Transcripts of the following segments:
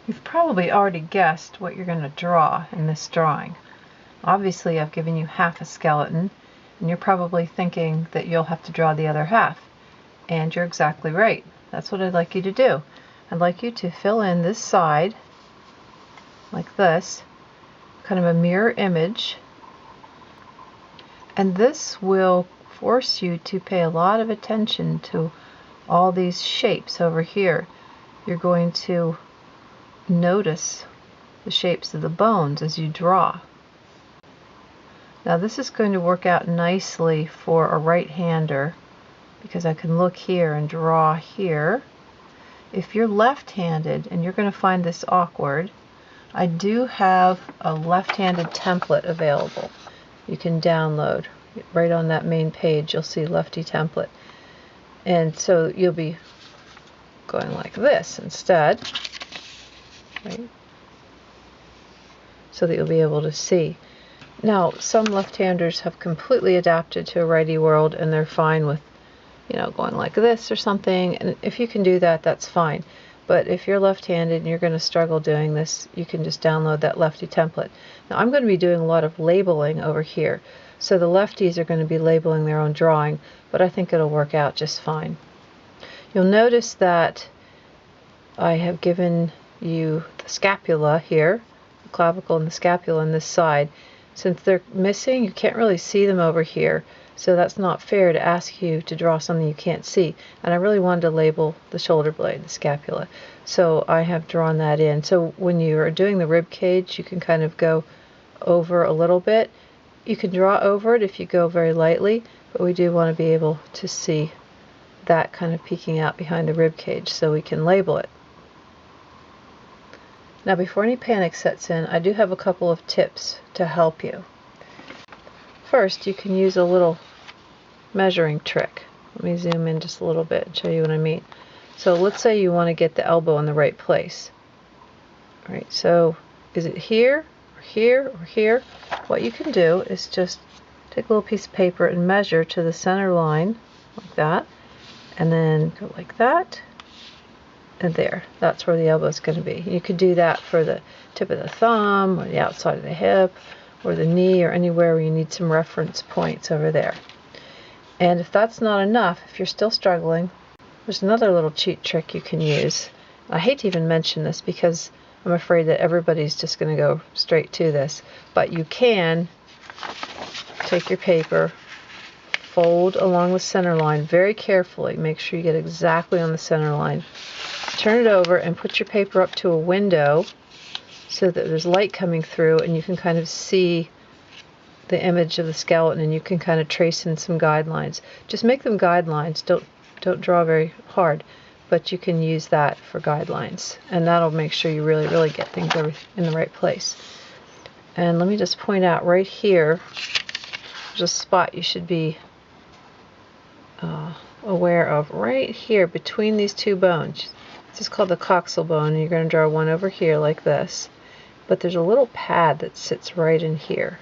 You've probably already guessed what you're going to draw in this drawing. Obviously, I've given you half a skeleton, and you're probably thinking that you'll have to draw the other half. And you're exactly right. That's what I'd like you to do. I'd like you to fill in this side, like this, kind of a mirror image. And this will force you to pay a lot of attention to all these shapes over here. You're going to notice the shapes of the bones as you draw. Now this is going to work out nicely for a right-hander because I can look here and draw here. If you're left-handed and you're going to find this awkward, I do have a left-handed template available. You can download. Right on that main page you'll see lefty template. And so you'll be going like this instead, right? So that you'll be able to see. Now, some left-handers have completely adapted to a righty world and they're fine with, you know, going like this or something. And if you can do that, that's fine. But if you're left-handed and you're going to struggle doing this, you can just download that lefty template. Now, I'm going to be doing a lot of labeling over here. So the lefties are going to be labeling their own drawing, but I think it'll work out just fine. You'll notice that I have given you the scapula here, the clavicle and the scapula on this side. Since they're missing, you can't really see them over here, so that's not fair to ask you to draw something you can't see. And I really wanted to label the shoulder blade, the scapula, so I have drawn that in. So when you are doing the rib cage, you can kind of go over a little bit. You can draw over it if you go very lightly, but we do want to be able to see that kind of peeking out behind the rib cage so we can label it. Now, before any panic sets in, I do have a couple of tips to help you. First, you can use a little measuring trick. Let me zoom in just a little bit and show you what I mean. So let's say you want to get the elbow in the right place. All right, so is it here, or here, or here? What you can do is just take a little piece of paper and measure to the center line, like that, and then go like that. And there, that's where the elbow is going to be. You could do that for the tip of the thumb, or the outside of the hip, or the knee, or anywhere where you need some reference points over there. And if that's not enough, if you're still struggling, there's another little cheat trick you can use. I hate to even mention this because I'm afraid that everybody's just going to go straight to this. But you can take your paper, fold along the center line very carefully. Make sure you get exactly on the center line. Turn it over and put your paper up to a window so that there's light coming through and you can kind of see the image of the skeleton and you can kind of trace in some guidelines. Just make them guidelines. Don't draw very hard, but you can use that for guidelines, and that'll make sure you really get things in the right place. And let me just point out right here, there's a spot you should be aware of right here between these two bones. This is called the Coxal Bone, and you're going to draw one over here like this. But there's a little pad that sits right in here.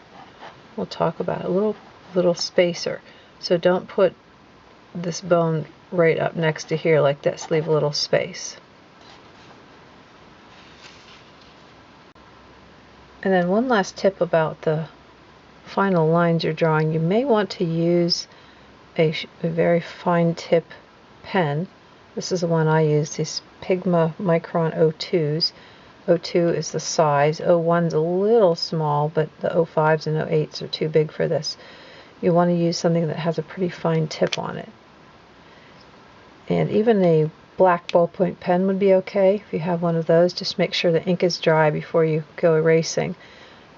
We'll talk about it, a little spacer. So don't put this bone right up next to here like this. Leave a little space. And then one last tip about the final lines you're drawing. You may want to use a very fine tip pen. This is the one I use, these Pigma Micron 02s. 02 is the size. 01's a little small, but the 05s and 08s are too big for this. You want to use something that has a pretty fine tip on it. And even a black ballpoint pen would be okay if you have one of those. Just make sure the ink is dry before you go erasing.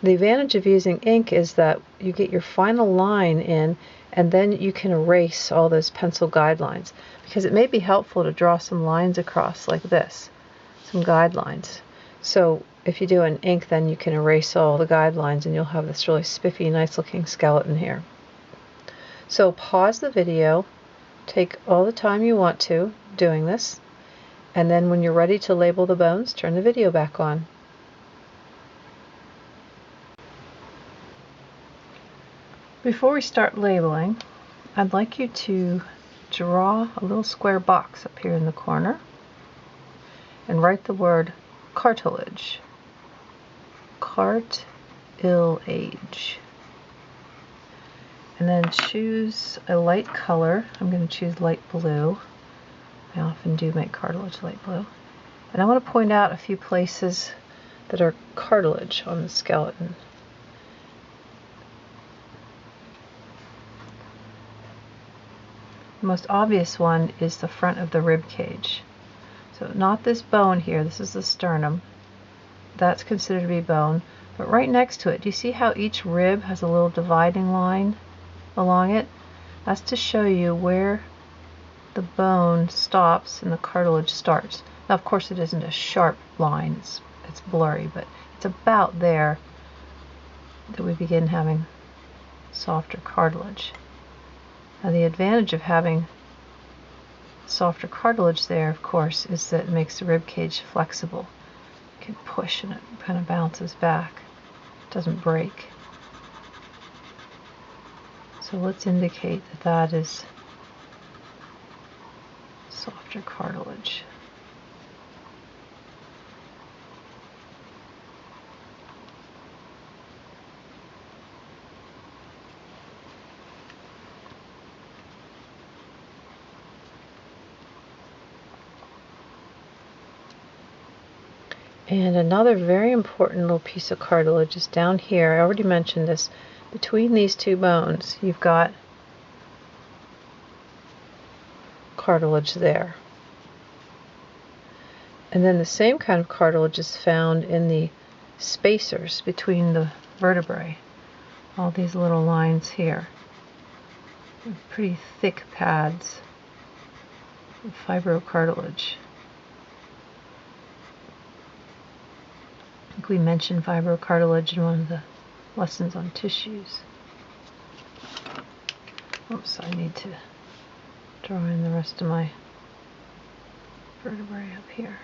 The advantage of using ink is that you get your final line in, and then you can erase all those pencil guidelines, because it may be helpful to draw some lines across like this, some guidelines. So if you do an ink, then you can erase all the guidelines and you'll have this really spiffy, nice looking skeleton here. So pause the video, take all the time you want to doing this, and then when you're ready to label the bones, turn the video back on. Before we start labeling, I'd like you to draw a little square box up here in the corner and write the word cartilage. Cartilage. And then choose a light color. I'm going to choose light blue. I often do make cartilage light blue. And I want to point out a few places that are cartilage on the skeleton. The most obvious one is the front of the rib cage. So not this bone here, this is the sternum. That's considered to be bone. But right next to it, do you see how each rib has a little dividing line along it? That's to show you where the bone stops and the cartilage starts. Now of course it isn't a sharp line, it's blurry, but it's about there that we begin having softer cartilage. Now the advantage of having softer cartilage there, of course, is that it makes the rib cage flexible. You can push and it kind of bounces back. It doesn't break. So let's indicate that that is softer cartilage. And another very important little piece of cartilage is down here. I already mentioned this. Between these two bones, you've got cartilage there. And then the same kind of cartilage is found in the spacers between the vertebrae. All these little lines here. Pretty thick pads of fibrocartilage. I think we mentioned fibrocartilage in one of the lessons on tissues. Oops, I need to draw in the rest of my vertebrae up here.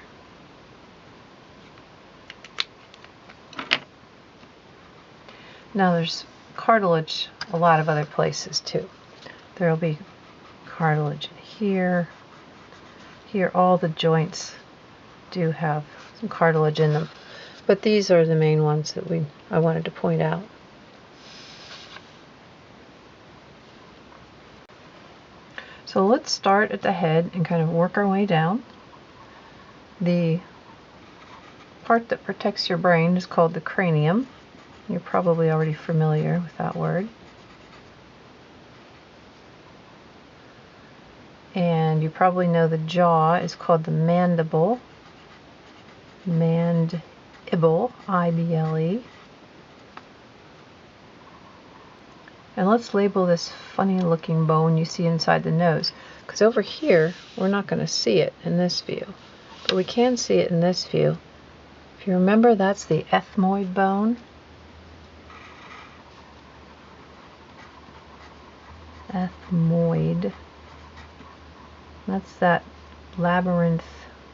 Now there's cartilage a lot of other places too. There will be cartilage here. Here all the joints do have some cartilage in them. But these are the main ones that I wanted to point out. So let's start at the head and kind of work our way down. The part that protects your brain is called the cranium. You're probably already familiar with that word. And you probably know the jaw is called the mandible. Mandible, I-B-L-E. And let's label this funny looking bone you see inside the nose, because over here we're not going to see it in this view, but we can see it in this view. If you remember, that's the ethmoid bone. Ethmoid. That's that labyrinth,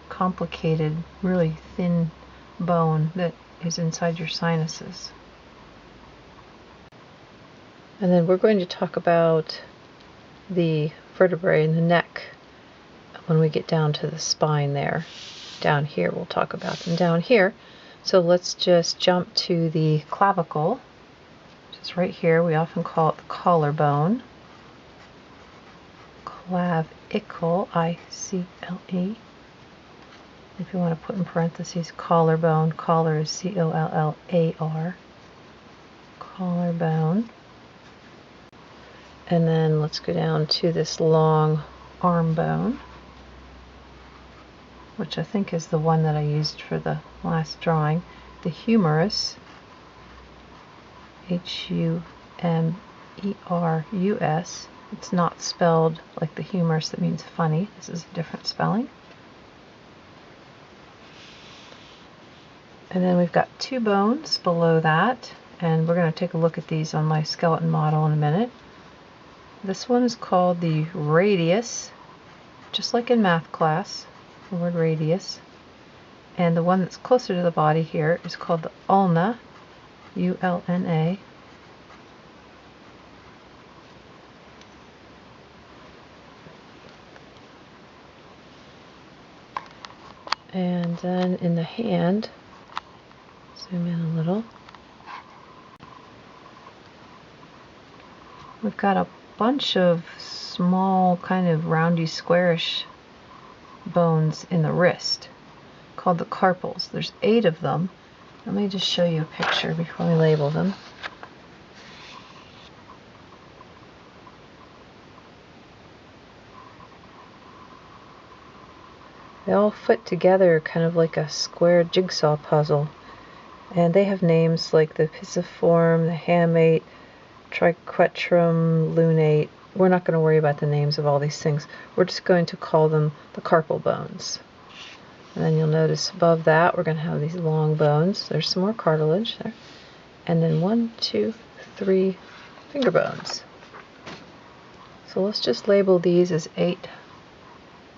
complicated, really thin bone that is inside your sinuses. And then we're going to talk about the vertebrae in the neck when we get down to the spine there. Down here we'll talk about them down here. So let's just jump to the clavicle, which is right here. We often call it the collarbone. Clavicle, I-C-L-E. If you want to put in parentheses collarbone, collar is C-O-L-L-A-R. Collarbone. And then let's go down to this long arm bone, which I think is the one that I used for the last drawing. The humerus, H-U-M-E-R-U-S. It's not spelled like the humerus that means funny. This is a different spelling. And then we've got two bones below that, and we're going to take a look at these on my skeleton model in a minute. This one is called the radius, just like in math class, the word radius. And the one that's closer to the body here is called the ulna, U-L-N-A. And then in the hand, zoom in a little, we've got a bunch of small, kind of roundy, squarish bones in the wrist called the carpals. There's 8 of them. Let me just show you a picture before we label them. They all fit together kind of like a square jigsaw puzzle. And they have names like the pisiform, the hamate, triquetrum, lunate. We're not going to worry about the names of all these things. We're just going to call them the carpal bones. And then you'll notice above that we're going to have these long bones. There's some more cartilage there. And then 1, 2, 3 finger bones. So let's just label these as 8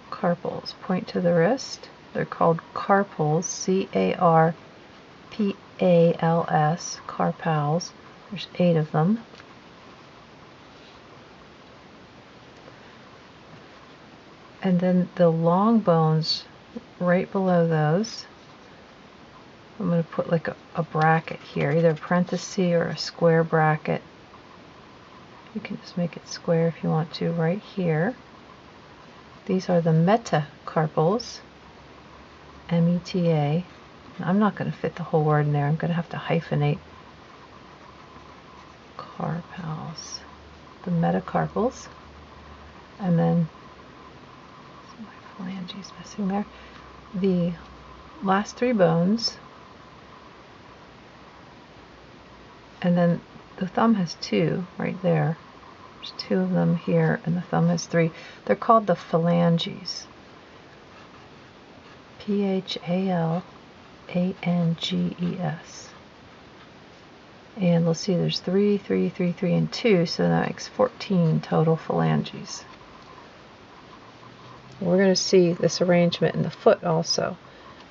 carpals. Point to the wrist. They're called carpals, C-A-R-P-A-L-S, carpals. There's 8 of them. And then the long bones right below those, I'm going to put like a bracket here, either a parenthesis or a square bracket. You can just make it square if you want to, right here. These are the metacarpals, M-E-T-A. I'm not going to fit the whole word in there. I'm going to have to hyphenate. Carpals. The metacarpals. And then, my phalanges missing there. The last 3 bones. And then the thumb has 2 right there. There's 2 of them here, and the thumb has 3. They're called the phalanges. P-H-A-L-A-N-G-E-S. And we'll see there's 3, 3, 3, 3, and 2, so that makes 14 total phalanges. We're going to see this arrangement in the foot also,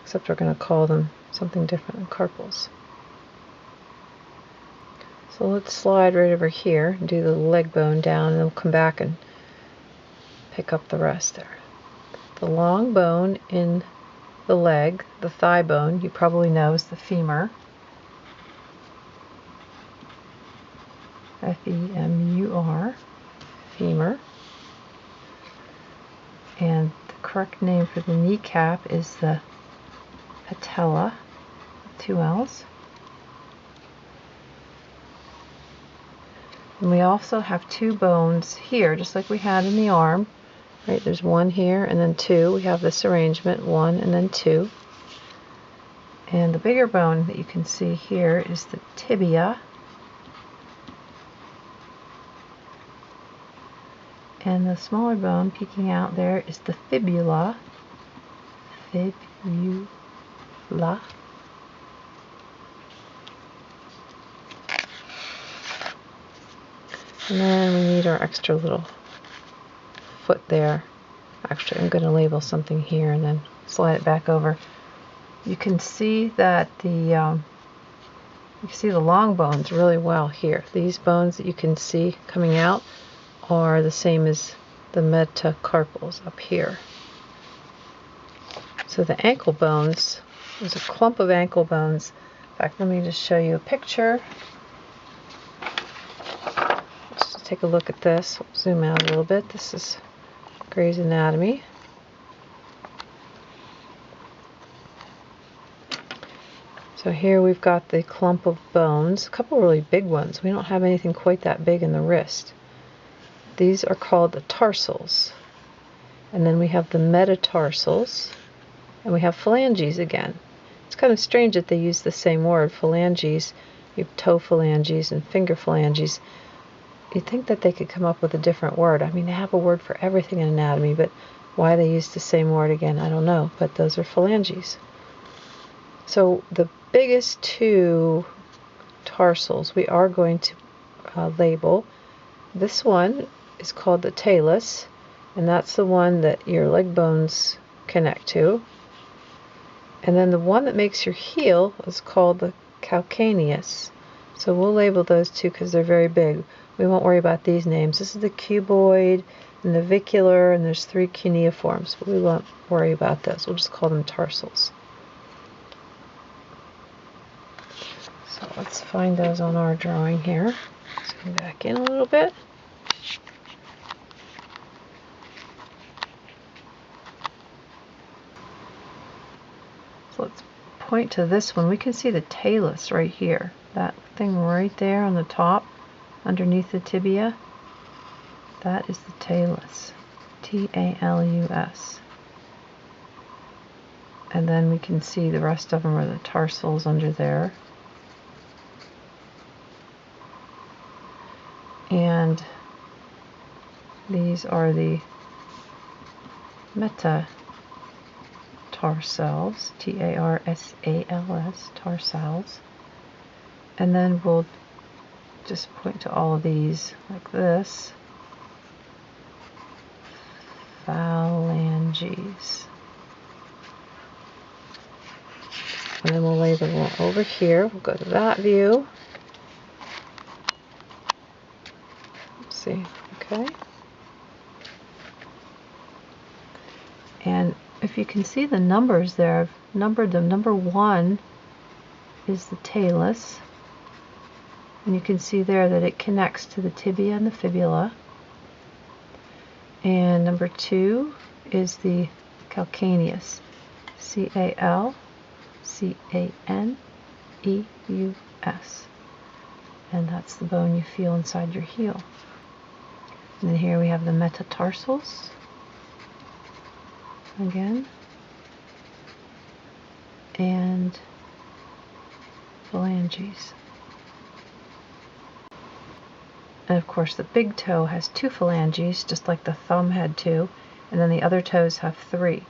except we're going to call them something different than carpals. So let's slide right over here and do the leg bone down, and then we'll come back and pick up the rest there. The long bone in the leg, the thigh bone, you probably know is the femur. F-E-M-U-R, femur. And the correct name for the kneecap is the patella, with 2 L's. And we also have 2 bones here, just like we had in the arm. Right, there's 1 here and then 2. We have this arrangement, 1 and then 2. And the bigger bone that you can see here is the tibia. And the smaller bone peeking out there is the fibula. Fibula. And then we need our extra little foot there. Actually, I'm going to label something here and then slide it back over. You can see that you can see the long bones really well here. These bones that you can see coming out are the same as the metacarpals up here. So the ankle bones, there's a clump of ankle bones. In fact, let me just show you a picture. Let's take a look at this. We'll zoom out a little bit. This is Gray's Anatomy. So here we've got the clump of bones, a couple really big ones. We don't have anything quite that big in the wrist. These are called the tarsals. And then we have the metatarsals, and we have phalanges again. It's kind of strange that they use the same word, phalanges. You have toe phalanges and finger phalanges. You'd think that they could come up with a different word. I mean, they have a word for everything in anatomy, but why they use the same word again, I don't know. But those are phalanges. So the biggest 2 tarsals we are going to label. This one is called the talus, and that's the one that your leg bones connect to. And then the one that makes your heel is called the calcaneus. So we'll label those 2 because they're very big. We won't worry about these names. This is the cuboid, navicular, and there's 3 cuneiforms, but we won't worry about those. We'll just call them tarsals. So let's find those on our drawing here. Zoom back in a little bit. So let's point to this one. We can see the talus right here. That thing right there on the top, underneath the tibia. That is the talus. T-A-L-U-S. And then we can see the rest of them are the tarsals under there. And these are the metatarsalses, T-A-R-S-A-L-S, tarsals. And then we'll just point to all of these like this. Phalanges. And then we'll label them over here. We'll go to that view. Let's see. Okay. And if you can see the numbers there, I've numbered them. Number 1 is the talus. And you can see there that it connects to the tibia and the fibula. And number 2 is the calcaneus. C-A-L-C-A-N-E-U-S. And that's the bone you feel inside your heel. And then here we have the metatarsals. Again. And phalanges. And of course the big toe has 2 phalanges, just like the thumb had 2, and then the other toes have 3.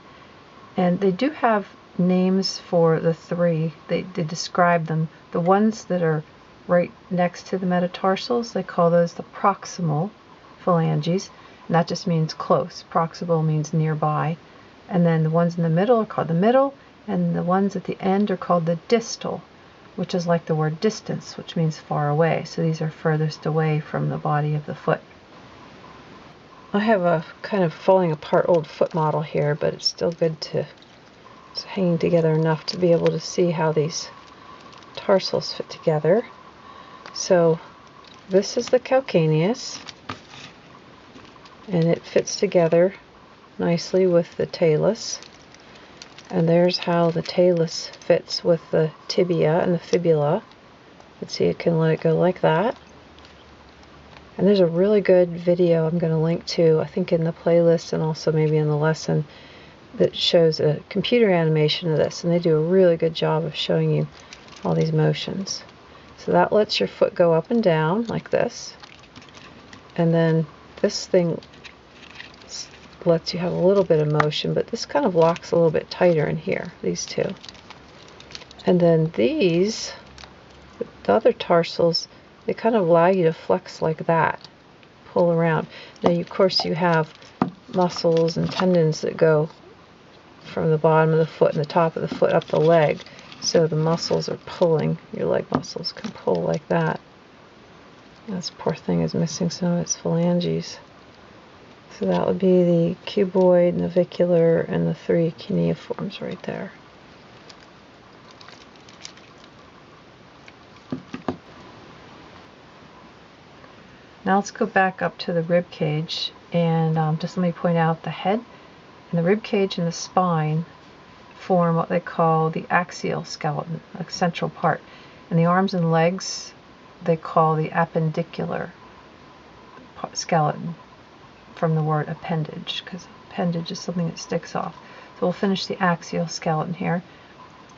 And they do have names for the 3. They describe them. The ones that are right next to the metatarsals, they call those the proximal phalanges, and that just means close. Proximal means nearby. And then the ones in the middle are called the middle, and the ones at the end are called the distal, which is like the word distance, which means far away. So these are furthest away from the body of the foot. I have a kind of falling apart old foot model here, but it's still good to, it's hanging together enough to be able to see how these tarsals fit together. So this is the calcaneus, and it fits together nicely with the talus. And there's how the talus fits with the tibia and the fibula. Let's see, it can let it go like that. And there's a really good video I'm going to link to, I think in the playlist and also maybe in the lesson, that shows a computer animation of this. And they do a really good job of showing you all these motions. So that lets your foot go up and down like this. And then this thing lets you have a little bit of motion, but this kind of locks a little bit tighter in here, these two. And then these, the other tarsals, they kind of allow you to flex like that, pull around. Now, of course, you have muscles and tendons that go from the bottom of the foot and the top of the foot up the leg. So the muscles are pulling, your leg muscles can pull like that. This poor thing is missing some of its phalanges. So that would be the cuboid, navicular, and the 3 cuneiforms right there. Now let's go back up to the rib cage, and just let me point out the head and the rib cage and the spine form what they call the axial skeleton, a central part. And the arms and legs they call the appendicular skeleton, from the word appendage, because appendage is something that sticks off. So we'll finish the axial skeleton here.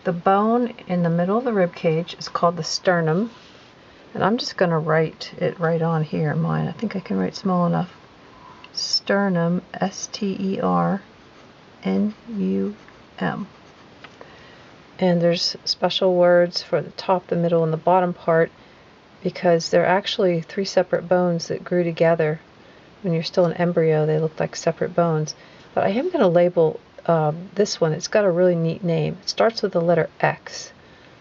The bone in the middle of the rib cage is called the sternum, and I'm just going to write it right on here in mine. I think I can write small enough. Sternum, S-T-E-R-N-U-M. And there's special words for the top, the middle, and the bottom part, because they're actually 3 separate bones that grew together. When you're still an embryo, they look like separate bones. But I am going to label this one. It's got a really neat name. It starts with the letter X.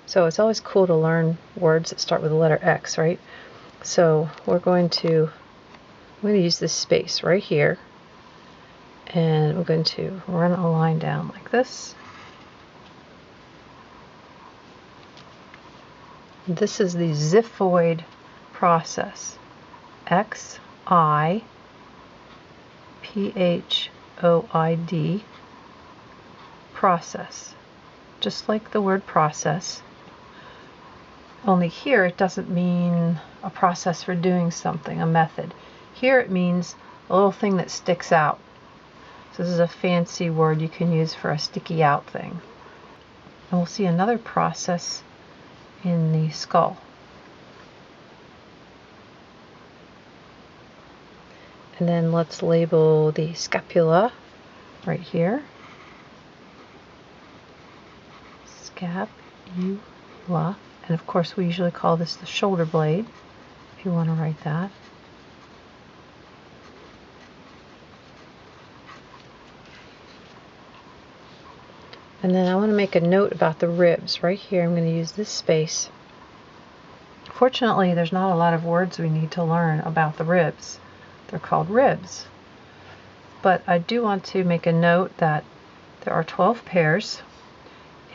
So it's always cool to learn words that start with the letter X, right? So I'm going to use this space right here. And we're going to run a line down like this. This is the xiphoid process. Xiphoid process. Just like the word process. Only here it doesn't mean a process for doing something, a method. Here it means a little thing that sticks out. So this is a fancy word you can use for a sticky out thing. And we'll see another process in the skull. And then let's label the scapula right here. Scapula. And of course we usually call this the shoulder blade, if you want to write that. And then I want to make a note about the ribs. Right here I'm going to use this space. Fortunately, there's not a lot of words we need to learn about the ribs. They're called ribs. But I do want to make a note that there are 12 pairs,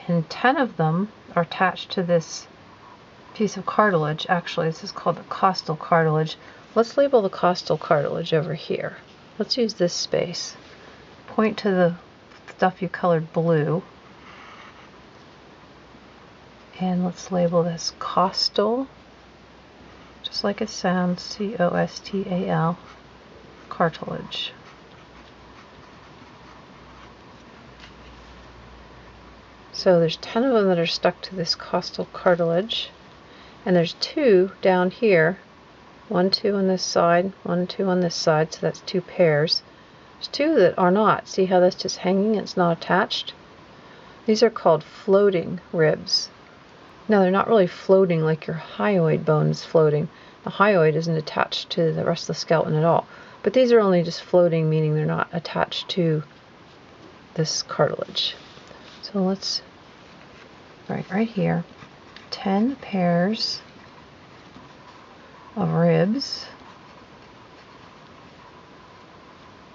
and 10 of them are attached to this piece of cartilage. Actually, this is called the costal cartilage. Let's label the costal cartilage over here. Let's use this space. Point to the stuff you colored blue. And let's label this costal, just like it sounds, C-O-S-T-A-L, cartilage. So there's 10 of them that are stuck to this costal cartilage, and there's 2 down here, 1, 2 on this side, 1, 2 on this side, so that's 2 pairs. There's 2 that are not. See how that's just hanging, it's not attached? These are called floating ribs. Now they're not really floating like your hyoid bone is floating. The hyoid isn't attached to the rest of the skeleton at all. But these are only just floating, meaning they're not attached to this cartilage. So let's write right here, 10 pairs of ribs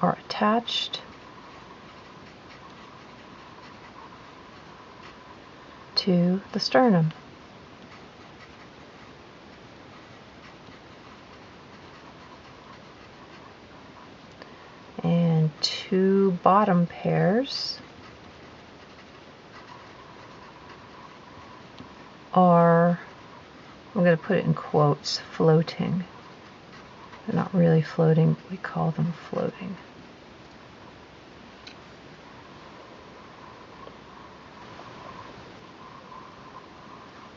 are attached to the sternum. And 2 bottom pairs are, I'm going to put it in quotes, floating. They're not really floating, but we call them floating.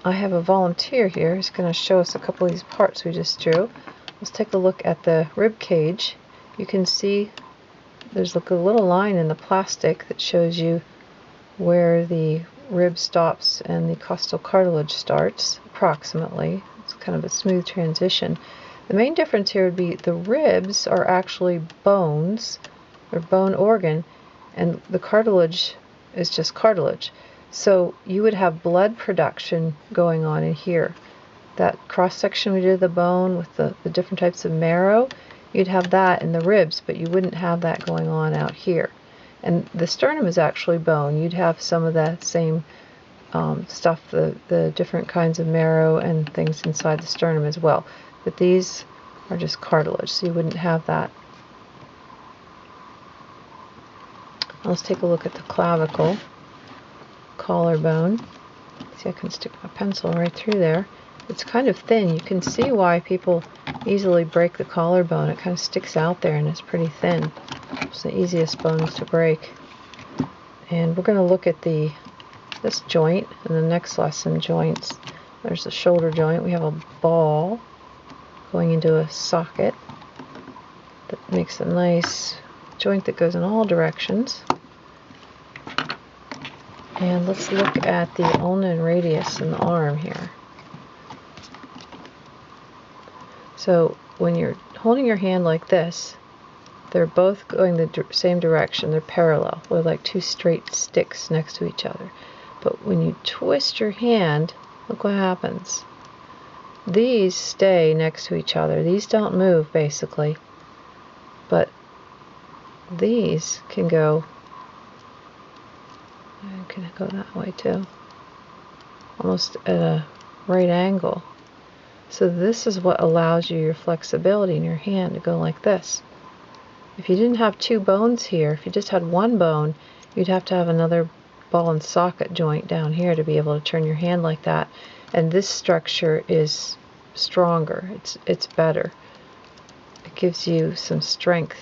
I have a volunteer here who's going to show us a couple of these parts we just drew. Let's take a look at the rib cage. You can see there's like a little line in the plastic that shows you where the rib stops and the costal cartilage starts, approximately. It's kind of a smooth transition. The main difference here would be the ribs are actually bones, or bone organ, and the cartilage is just cartilage. So you would have blood production going on in here. That cross-section we did of the bone with the different types of marrow, you'd have that in the ribs, but you wouldn't have that going on out here. And the sternum is actually bone. You'd have some of that same stuff, the different kinds of marrow and things inside the sternum as well. But these are just cartilage, so you wouldn't have that. Let's take a look at the clavicle, collarbone. See, I can stick my pencil right through there. It's kind of thin. You can see why people easily break the collarbone. It kind of sticks out there and it's pretty thin. It's the easiest bones to break. And we're going to look at this joint in the next lesson, joints. There's the shoulder joint. We have a ball going into a socket that makes a nice joint that goes in all directions. And let's look at the ulna and radius in the arm here. So when you're holding your hand like this, they're both going the same direction. They're parallel. They're like 2 straight sticks next to each other. But when you twist your hand, look what happens. These stay next to each other. These don't move, basically. But these can go that way too, almost at a right angle. So this is what allows you your flexibility in your hand to go like this. If you didn't have two bones here, if you just had one bone, you'd have to have another ball and socket joint down here to be able to turn your hand like that. And this structure is stronger. It's better. It gives you some strength.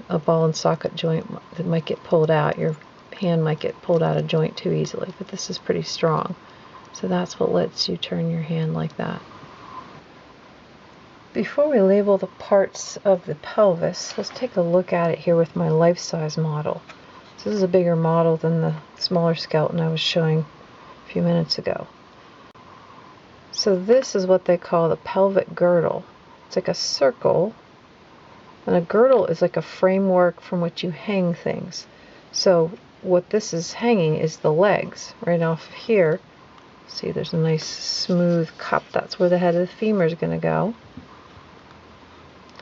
A ball and socket joint that might get pulled out. Your hand might get pulled out of joint too easily, but this is pretty strong. So that's what lets you turn your hand like that. Before we label the parts of the pelvis, let's take a look at it here with my life-size model. So this is a bigger model than the smaller skeleton I was showing a few minutes ago. So this is what they call the pelvic girdle. It's like a circle, and a girdle is like a framework from which you hang things. So what this is hanging is the legs. Right off of here, see there's a nice smooth cup. That's where the head of the femur is going to go.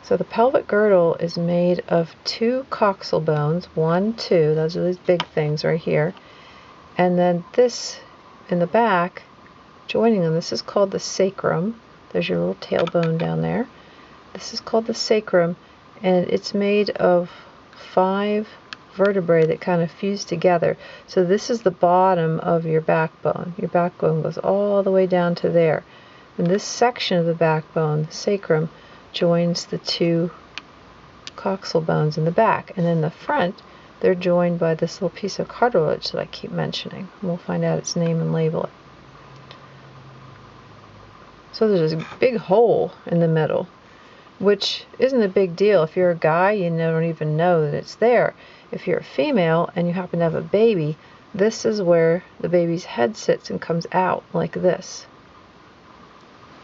So the pelvic girdle is made of two coxal bones, 1, 2, those are these big things right here, and then this in the back, joining them, this is called the sacrum. There's your little tailbone down there. This is called the sacrum, and it's made of 5 vertebrae that kind of fuse together. So this is the bottom of your backbone. Your backbone goes all the way down to there. And this section of the backbone, the sacrum, joins the two coxal bones in the back. And in the front, they're joined by this little piece of cartilage that I keep mentioning. And we'll find out its name and label it. So there's this big hole in the middle, which isn't a big deal. If you're a guy, you don't even know that it's there. If you're a female and you happen to have a baby, this is where the baby's head sits and comes out like this.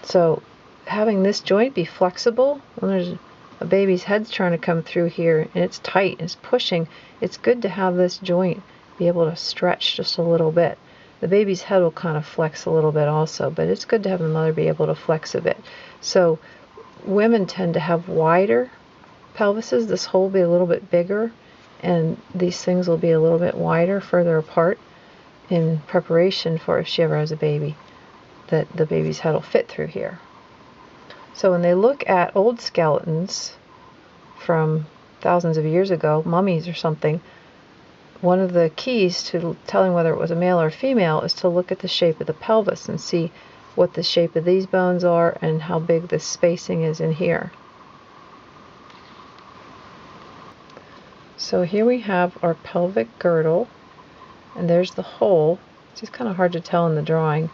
So having this joint be flexible, when there's a baby's head's trying to come through here and it's tight and it's pushing, it's good to have this joint be able to stretch just a little bit. The baby's head will kind of flex a little bit also, but it's good to have the mother be able to flex a bit. So women tend to have wider pelvises. This hole will be a little bit bigger, and these things will be a little bit wider, further apart, in preparation for if she ever has a baby, that the baby's head will fit through here. So when they look at old skeletons from thousands of years ago, mummies or something, one of the keys to telling whether it was a male or female is to look at the shape of the pelvis and see what the shape of these bones are and how big the spacing is in here. So here we have our pelvic girdle, and there's the hole. It's just kind of hard to tell in the drawing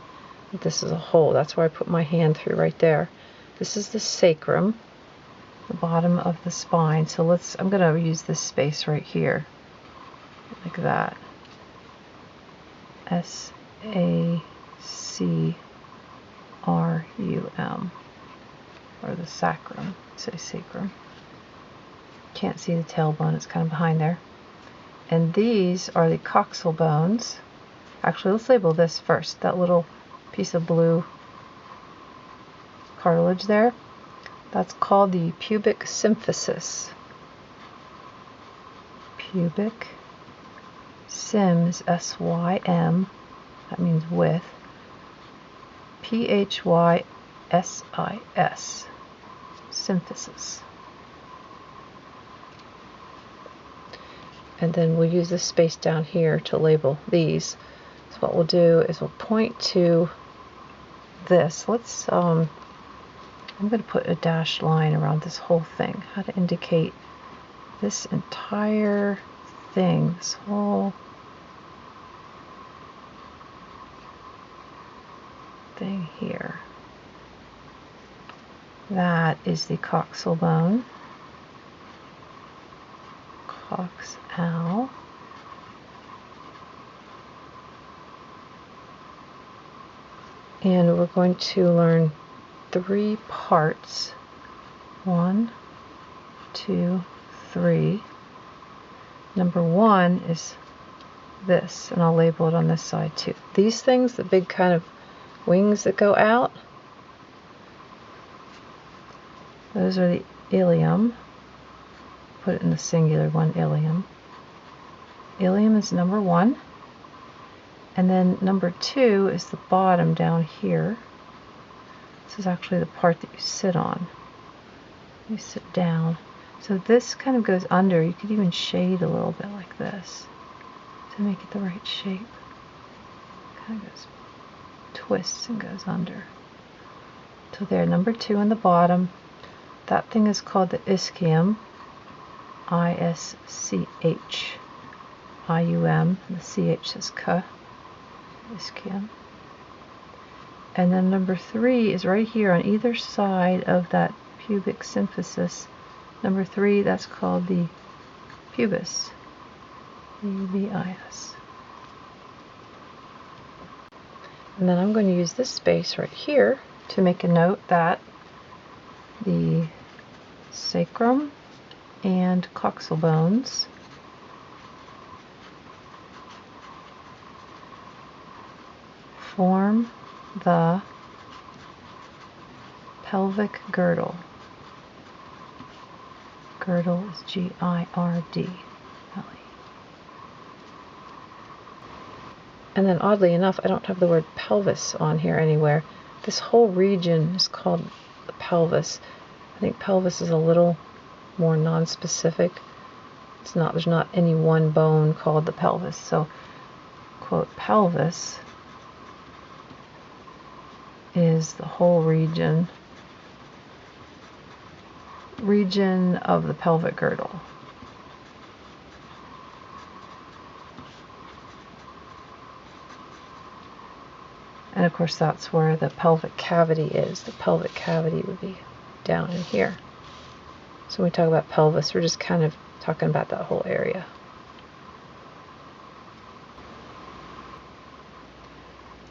that this is a hole. That's where I put my hand through right there. This is the sacrum, the bottom of the spine. So I'm going to use this space right here, like that. S-A-C-R-U-M, or the sacrum. Say sacrum. Can't see the tailbone, it's kind of behind there. And these are the coxal bones. Actually, let's label this first. That little piece of blue cartilage there, that's called the pubic symphysis. Pubic syms, S-Y-M, that means with, P-H-Y-S-I-S, symphysis. And then we'll use this space down here to label these. So what we'll do is we'll point to this. I'm going to put a dashed line around this whole thing. How to indicate this entire thing, this whole thing here. That is the coxal bone. Coxal. And we're going to learn 3 parts. 1, 2, 3. Number 1 is this, and I'll label it on this side too. These things, the big kind of wings that go out, those are the ilium. put it in the singular one, ilium. Ilium is number 1. And then number 2 is the bottom down here. This is actually the part that you sit on. You sit down. So this kind of goes under. You could even shade a little bit like this to make it the right shape. Kind of goes, twists and goes under. So there, number 2 on the bottom. That thing is called the ischium. I-S-C-H-I-U-M. And the CH says K. Ischium. And then number 3 is right here on either side of that pubic symphysis. Number 3, that's called the pubis. P-U-B-I-S. And then I'm going to use this space right here to make a note that the sacrum and coxal bones form the pelvic girdle. Girdle is G-I-R-D. And then oddly enough, I don't have the word pelvis on here anywhere. This whole region is called the pelvis. I think pelvis is a little more non-specific. There's not any one bone called the pelvis. So, quote, pelvis is the whole region of the pelvic girdle. And of course that's where the pelvic cavity is. The pelvic cavity would be down in here. So when we talk about pelvis, we're just kind of talking about that whole area.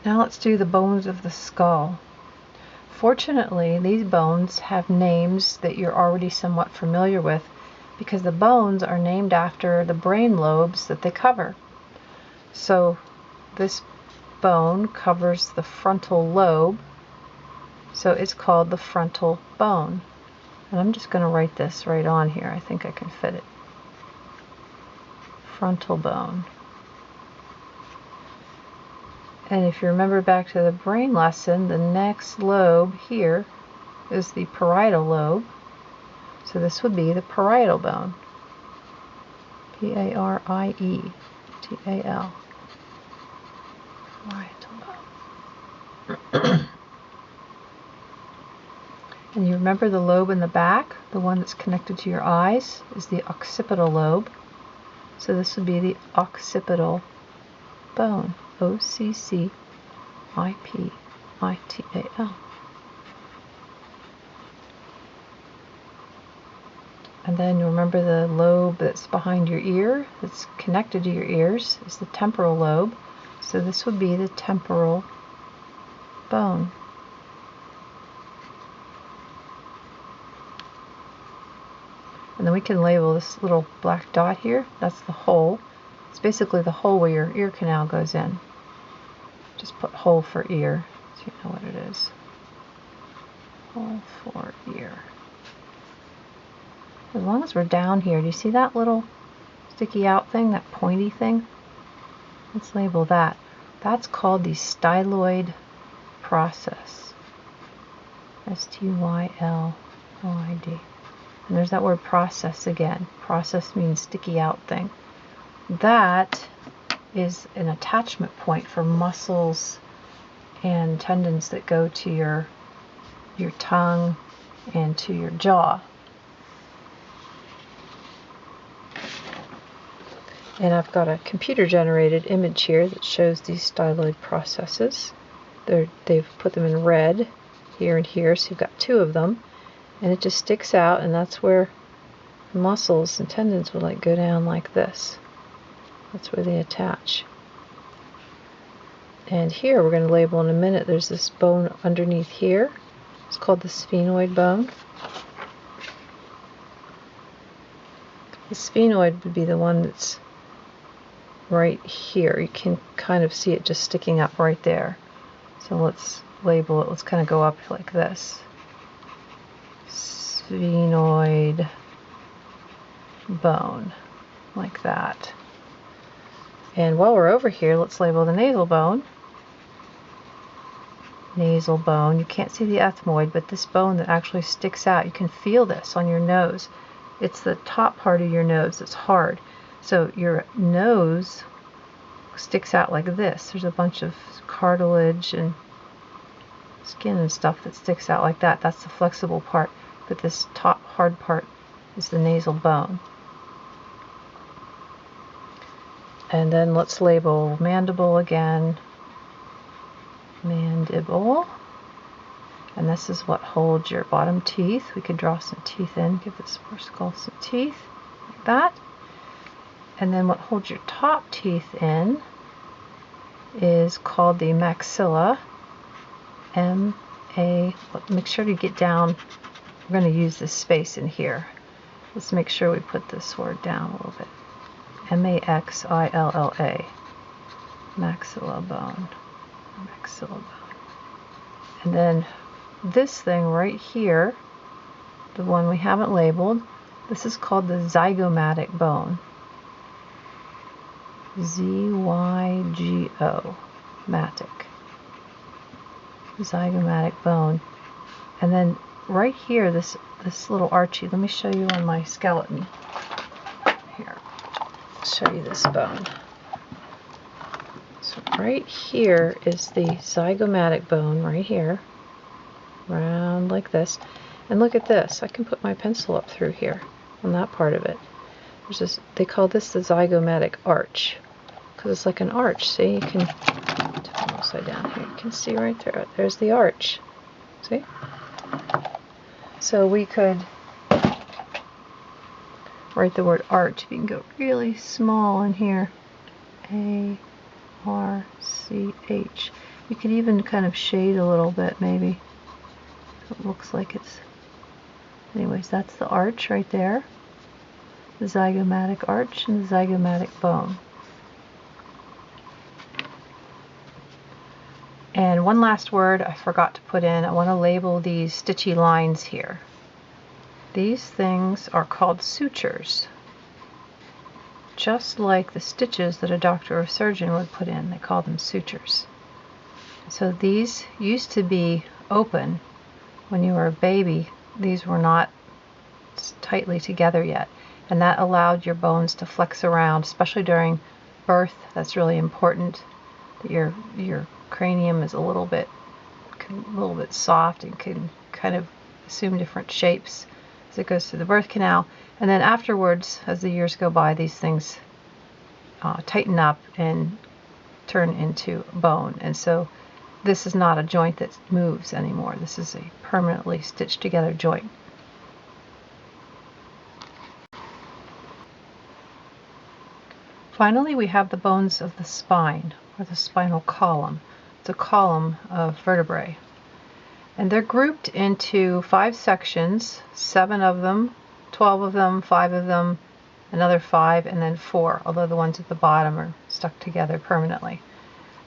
Now let's do the bones of the skull. Fortunately, these bones have names that you're already somewhat familiar with because the bones are named after the brain lobes that they cover. So this bone covers the frontal lobe, so it's called the frontal bone. And I'm just going to write this right on here. I think I can fit it. Frontal bone. And if you remember back to the brain lesson, the next lobe here is the parietal lobe. So this would be the parietal bone. P-A-R-I-E-T-A-L. Parietal bone. And you remember the lobe in the back, the one that's connected to your eyes, is the occipital lobe. So this would be the occipital bone. O-C-C-I-P-I-T-A-L. And then you remember the lobe that's behind your ear, that's connected to your ears, is the temporal lobe. So this would be the temporal bone. And then we can label this little black dot here. That's the hole. It's basically the hole where your ear canal goes in. Just put hole for ear, so you know what it is. Hole for ear. As long as we're down here, do you see that little sticky out thing, that pointy thing? Let's label that. That's called the Styloid Process. S-T-Y-L-O-I-D. And there's that word process again. Process means sticky out thing. That is an attachment point for muscles and tendons that go to your tongue and to your jaw. And I've got a computer-generated image here that shows these styloid processes. They've put them in red here and here, so you've got 2 of them. And it just sticks out, and that's where muscles and tendons will go down like this. That's where they attach. And here we're going to label in a minute. There's this bone underneath here. It's called the sphenoid bone. The sphenoid would be the one that's right here. You can kind of see it just sticking up right there. So let's label it. Let's kind of go up like this. Sphenoid bone, like that. And while we're over here, let's label the nasal bone. Nasal bone. You can't see the ethmoid, but this bone that actually sticks out, you can feel this on your nose. It's the top part of your nose that's hard. So your nose sticks out like this. There's a bunch of cartilage and skin and stuff that sticks out like that. That's the flexible part, but this top hard part is the nasal bone. And then let's label mandible again. Mandible. And this is what holds your bottom teeth. We could draw some teeth in, give this poor skull some teeth, like that. And then what holds your top teeth in is called the maxilla. Make sure to get down. We're going to use this space in here. Let's make sure we put this word down a little bit. M-A-X-I-L-L-A. Maxilla bone. Maxilla bone. And then this thing right here, the one we haven't labeled, this is called the zygomatic bone. Z-Y-G-O. Matic. Zygomatic bone. And then right here, this little archy, let me show you on my skeleton. Here, I'll show you this bone. So right here is the zygomatic bone, right here, round like this. And look at this, I can put my pencil up through here on that part of it. There's this, they call this the zygomatic arch, because it's like an arch. See, you can turn it upside down here. You can see right through it. There's the arch. See? So we could write the word arch. You can go really small in here. A-R-C-H. You could even kind of shade a little bit, maybe. So it looks like it's... Anyways, that's the arch right there. The zygomatic arch and the zygomatic bone. And one last word I forgot to put in. I want to label these stitchy lines here. These things are called sutures. Just like the stitches that a doctor or surgeon would put in, they call them sutures. So these used to be open when you were a baby. These were not tightly together yet, and that allowed your bones to flex around, especially during birth. That's really important, that your cranium is a little bit soft and can kind of assume different shapes as it goes through the birth canal. And then afterwards, as the years go by, these things tighten up and turn into bone. And so this is not a joint that moves anymore. This is a permanently stitched together joint. Finally, we have the bones of the spine, or the spinal column. It's a column of vertebrae. And they're grouped into 5 sections, 7 of them, 12 of them, 5 of them, another 5, and then 4, although the ones at the bottom are stuck together permanently.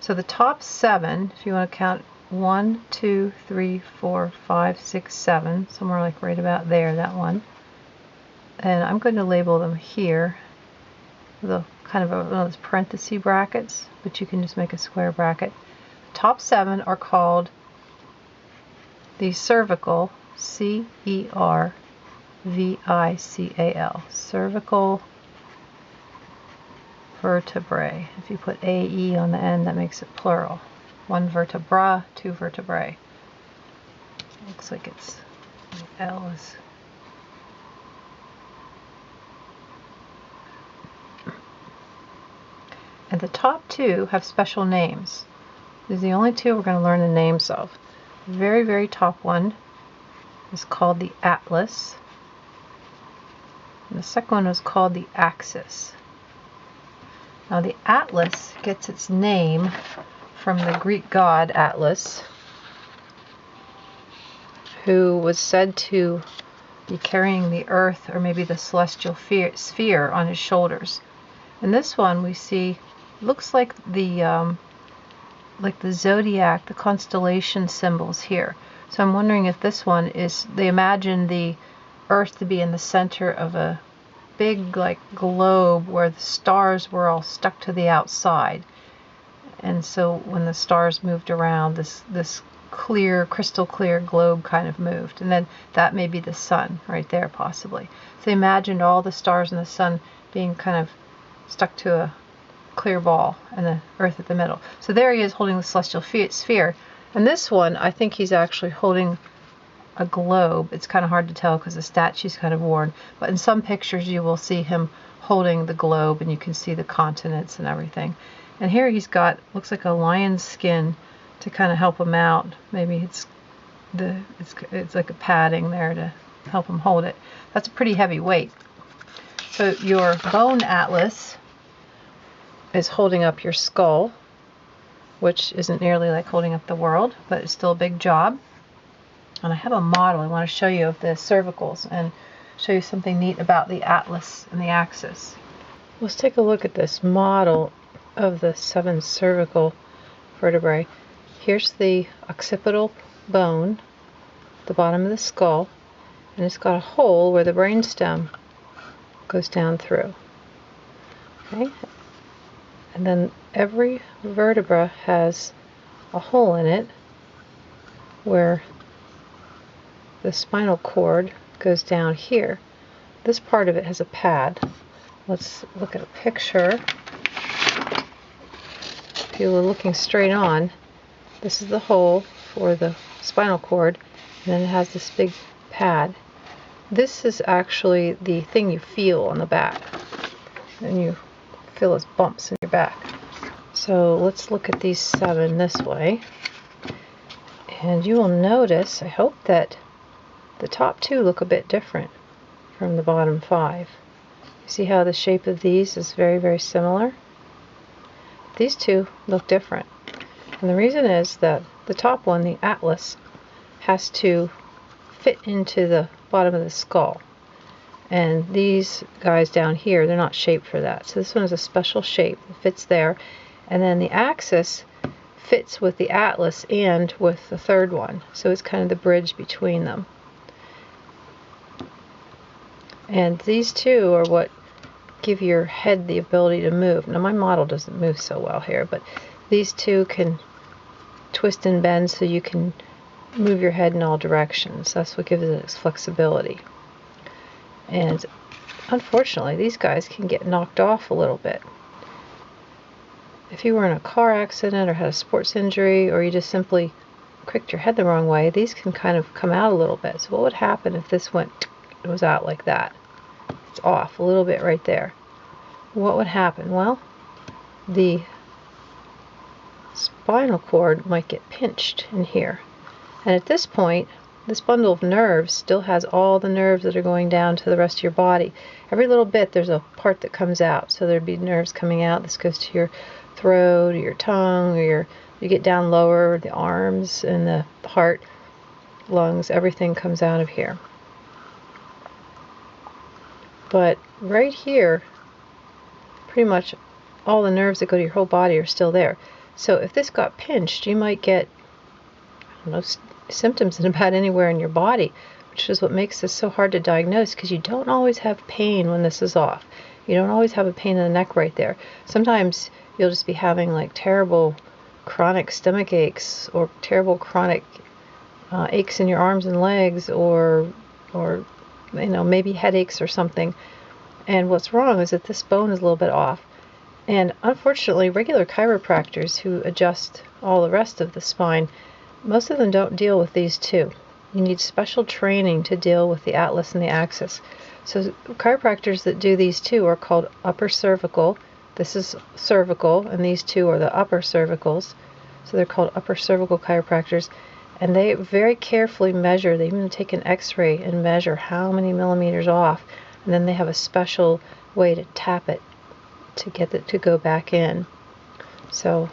So the top 7, if you want to count 1, 2, 3, 4, 5, 6, 7, somewhere like right about there, that one. And I'm going to label them here with a kind of one of those parenthesis brackets, but you can just make a square bracket. The top 7 are called the cervical, C-E-R-V-I-C-A-L, cervical vertebrae. If you put A-E on the end, that makes it plural. 1 vertebra, 2 vertebrae. Looks like it's L is. And the top 2 have special names. These are the only 2 we're going to learn the names of. The very, very top one is called the atlas. And the second one is called the axis. Now the atlas gets its name from the Greek god Atlas, who was said to be carrying the earth or maybe the celestial sphere on his shoulders. And this one we see looks like the zodiac, the constellation symbols here. So I'm wondering if this one is, they imagine the earth to be in the center of a big like globe where the stars were all stuck to the outside. And so when the stars moved around, this clear, crystal clear globe kind of moved. And then that may be the sun right there possibly. So they imagined all the stars in the sun being kind of stuck to a clear ball and the earth at the middle. So there he is holding the celestial sphere. And this one, I think he's actually holding a globe. It's kind of hard to tell because the statue's kind of worn. But in some pictures you will see him holding the globe and you can see the continents and everything. And here he's got, looks like a lion's skin to kind of help him out. Maybe it's like a padding there to help him hold it. That's a pretty heavy weight. So your bone atlas is holding up your skull, which isn't nearly like holding up the world, but it's still a big job. And I have a model I want to show you of the cervicals and show you something neat about the atlas and the axis. Let's take a look at this model of the 7 cervical vertebrae. Here's the occipital bone, the bottom of the skull, and it's got a hole where the brainstem goes down through. Okay? And then every vertebra has a hole in it where the spinal cord goes down here. This part of it has a pad. Let's look at a picture. If you were looking straight on, this is the hole for the spinal cord, and then it has this big pad. This is actually the thing you feel on the back, and you feel as bumps in your back. So let's look at these 7 this way, and you will notice, I hope, that the top 2 look a bit different from the bottom 5. You see how the shape of these is very, very similar? These 2 look different. And the reason is that the top one, the atlas, has to fit into the bottom of the skull. And these guys down here, they're not shaped for that. So this one is a special shape. It fits there. And then the axis fits with the atlas and with the third one. So it's kind of the bridge between them. And these 2 are what give your head the ability to move. Now my model doesn't move so well here, but these 2 can twist and bend so you can move your head in all directions. That's what gives it its flexibility. And unfortunately, these guys can get knocked off a little bit. If you were in a car accident or had a sports injury, or you just simply cricked your head the wrong way, these can kind of come out a little bit. So what would happen if this was out like that? It's off a little bit right there. What would happen? Well, the spinal cord might get pinched in here. And at this point, this bundle of nerves still has all the nerves that are going down to the rest of your body. Every little bit, there's a part that comes out. So there'd be nerves coming out. This goes to your throat, or your tongue, or you get down lower, the arms and the heart, lungs, everything comes out of here. But right here, pretty much all the nerves that go to your whole body are still there. So if this got pinched, you might get, I don't know, symptoms in about anywhere in your body, which is what makes this so hard to diagnose, because you don't always have pain when this is off. You don't always have a pain in the neck right there. Sometimes you'll just be having like terrible chronic stomach aches, or terrible chronic aches in your arms and legs, or you know, maybe headaches or something. And what's wrong is that this bone is a little bit off. And unfortunately, regular chiropractors who adjust all the rest of the spine, most of them don't deal with these 2. You need special training to deal with the atlas and the axis. So chiropractors that do these 2 are called upper cervical. This is cervical, and these 2 are the upper cervicals. So they're called upper cervical chiropractors. And they very carefully measure. They even take an x-ray and measure how many millimeters off. And then they have a special way to tap it to get it to go back in. So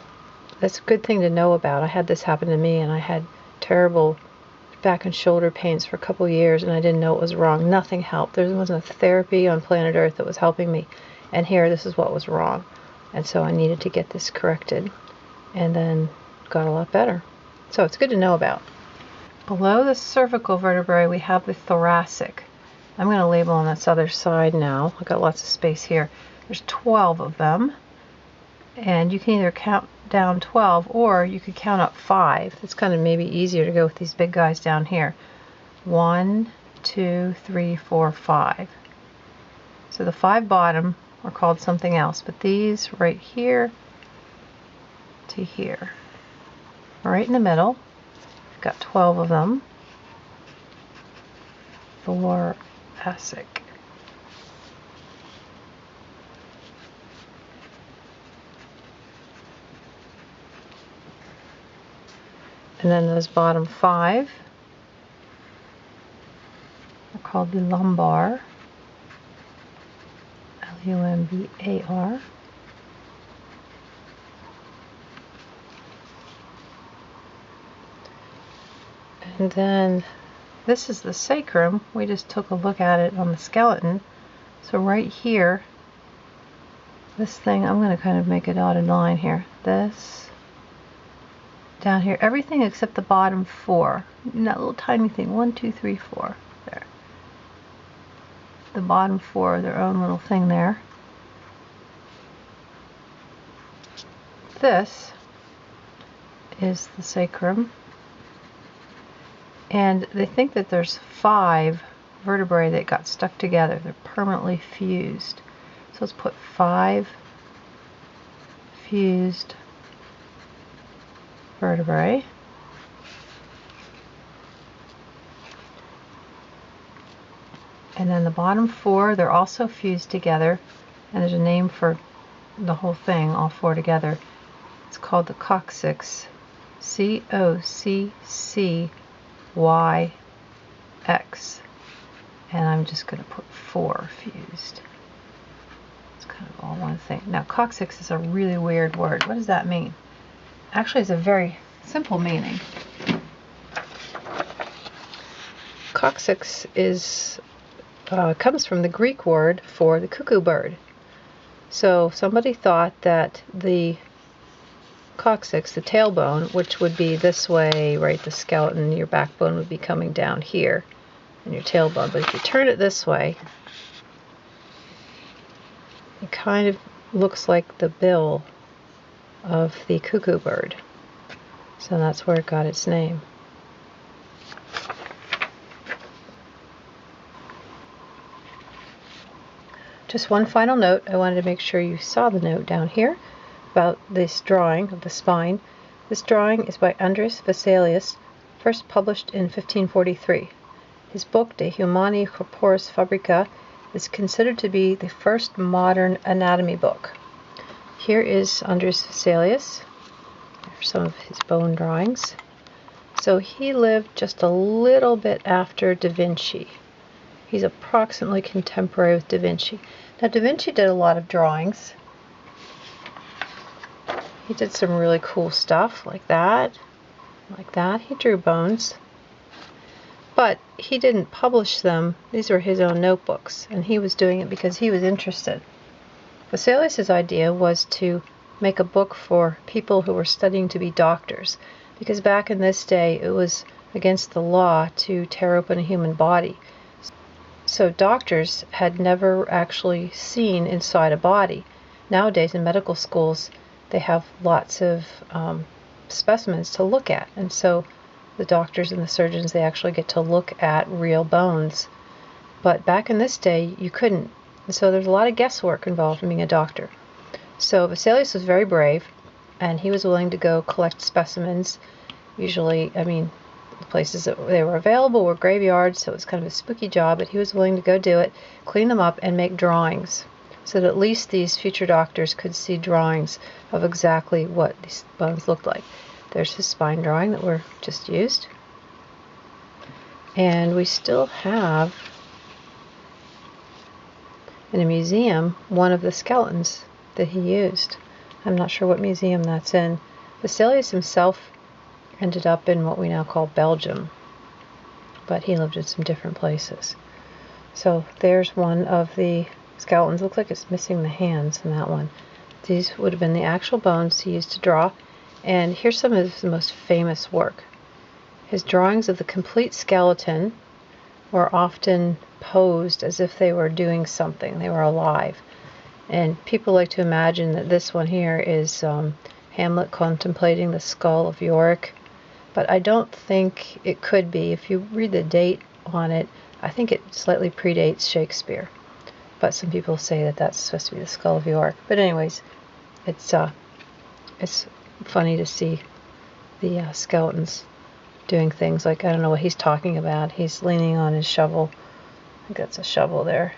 that's a good thing to know about. I had this happen to me, and I had terrible back and shoulder pains for a couple of years, and I didn't know what was wrong. Nothing helped. There wasn't a therapy on planet Earth that was helping me. And here, this is what was wrong. And so I needed to get this corrected, and then got a lot better. So it's good to know about. Below the cervical vertebrae, we have the thoracic. I'm going to label on this other side now. I've got lots of space here. There's 12 of them. And you can either count down 12 or you could count up 5. It's kind of maybe easier to go with these big guys down here. 1, 2, 3, 4, 5. So the 5 bottom are called something else, but these right here to here, right in the middle, I've got 12 of them. Thoracic. And then those bottom 5 are called the lumbar. Lumbar. And then this is the sacrum. We just took a look at it on the skeleton. So right here, this thing, I'm going to kind of make a dotted line here. This, down here, everything except the bottom 4. That little tiny thing, 1, 2, 3, 4. There. The bottom 4, their own little thing there. This is the sacrum. And they think that there's 5 vertebrae that got stuck together. They're permanently fused. So let's put 5 fused vertebrae. And then the bottom 4, they're also fused together. And there's a name for the whole thing, all 4 together. It's called the Coccyx. C-O-C-C-Y-X. And I'm just going to put 4 fused. It's kind of all one thing. Now, Coccyx is a really weird word. What does that mean? Actually, it's a very simple meaning. Coccyx is comes from the Greek word for the cuckoo bird. So somebody thought that the coccyx, the tailbone, which would be this way, right, the skeleton, your backbone would be coming down here, and your tailbone. But if you turn it this way, it kind of looks like the bill of the cuckoo bird. So that's where it got its name. Just one final note. I wanted to make sure you saw the note down here about this drawing of the spine. This drawing is by Andreas Vesalius, first published in 1543. His book De Humani Corporis Fabrica is considered to be the first modern anatomy book. Here is Andreas Vesalius. Here's some of his bone drawings. So he lived just a little bit after Da Vinci. He's approximately contemporary with Da Vinci. Now, Da Vinci did a lot of drawings. He did some really cool stuff like that. Like that. He drew bones. But he didn't publish them. These were his own notebooks. And he was doing it because he was interested. Vesalius' idea was to make a book for people who were studying to be doctors. Because back in this day, it was against the law to tear open a human body. So doctors had never actually seen inside a body. Nowadays in medical schools, they have lots of specimens to look at. And so the doctors and the surgeons, they actually get to look at real bones. But back in this day, you couldn't. And so there's a lot of guesswork involved in being a doctor. So Vesalius was very brave, and he was willing to go collect specimens. Usually, I mean, the places that they were available were graveyards, so it was kind of a spooky job, but he was willing to go do it, clean them up, and make drawings, so that at least these future doctors could see drawings of exactly what these bones looked like. There's his spine drawing that we're just used. And we still have in a museum one of the skeletons that he used. I'm not sure what museum that's in. Vesalius himself ended up in what we now call Belgium, but he lived in some different places. So there's one of the skeletons. Looks like it's missing the hands in that one. These would have been the actual bones he used to draw. And here's some of his most famous work. His drawings of the complete skeleton were often posed as if they were doing something, they were alive. And people like to imagine that this one here is Hamlet contemplating the skull of Yorick, but I don't think it could be. If you read the date on it, I think it slightly predates Shakespeare, but some people say that that's supposed to be the skull of Yorick. But anyways, it's funny to see the skeletons doing things like, I don't know what he's talking about. He's leaning on his shovel. I think that's a shovel there.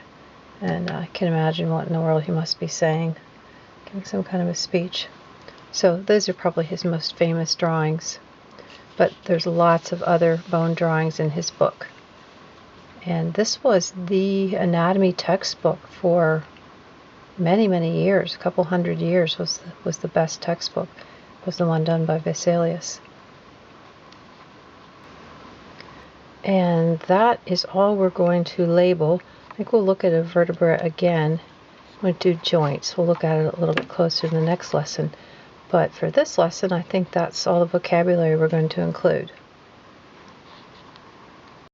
And I can imagine what in the world he must be saying, giving some kind of a speech. So those are probably his most famous drawings. But there's lots of other bone drawings in his book. And this was the anatomy textbook for many, many years. A couple hundred years was the best textbook. Was the one done by Vesalius. And that is all we're going to label. I think we'll look at a vertebra again. I'm going to do joints. We'll look at it a little bit closer in the next lesson. But for this lesson, I think that's all the vocabulary we're going to include.